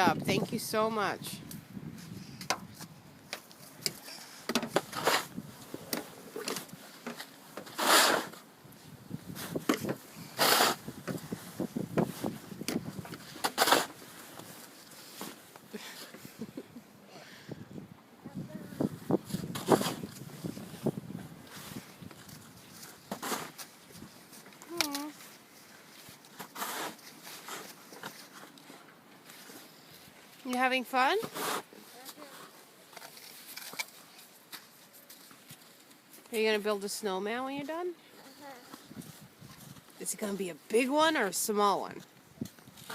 job. Thank you so much. You having fun? Are you going to build a snowman when you're done? Is it going to be a big one or a small one? A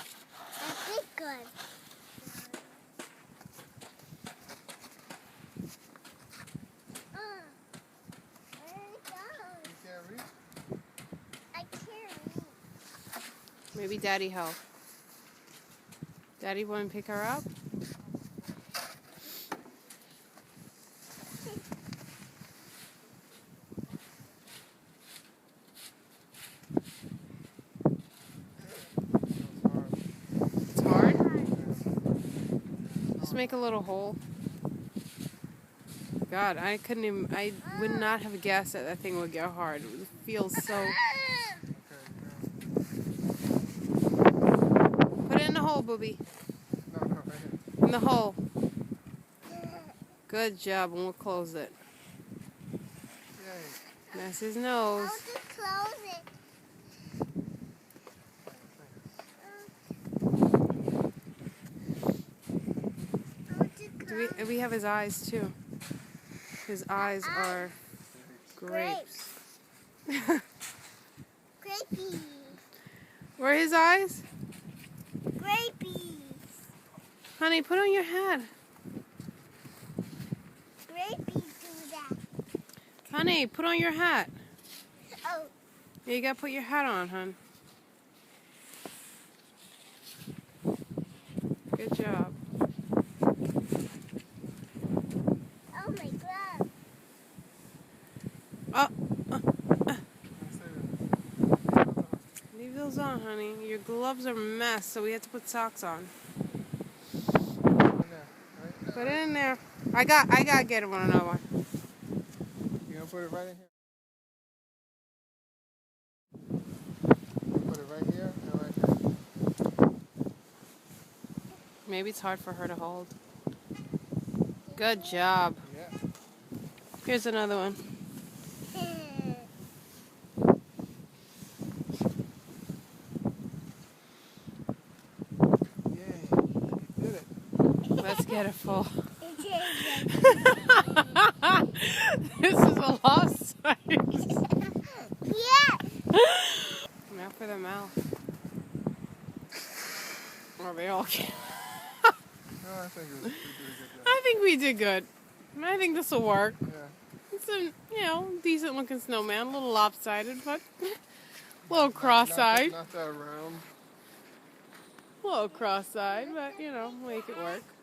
big one. I can't reach. Maybe Daddy help. Daddy want to pick her up? It's hard? Just make a little hole. God, I would not have guessed that that thing would get hard. It feels so... Put it in the hole, Booby. No, right here. In the hole. Good job, and we'll close it. Yay. That's his nose. I'll just close it. We have his eyes too. His eyes are grapes. Grapey. Where are his eyes? Grapey. Honey, put on your hat. Grapey do that. Honey, put on your hat. Oh. Yeah, you gotta put your hat on, hon. Good job. Oh my glove. Oh. Leave those on, honey. Your gloves are a mess, so we have to put socks on. Put it in there. I gotta get him on another one. You gonna put it right in here? Put it right here and right here. Maybe it's hard for her to hold. Good job. Yeah. Here's another one. Yay. You did it. Let's get it full. This is a lost sight. Yeah. Now for the mouth. Or they all can. No, I think we did a good job. I think we did good. I think this will work. Yeah. It's a, decent looking snowman. A little lopsided, but a little cross-eyed. Not that round. A little cross-eyed, but, make it work.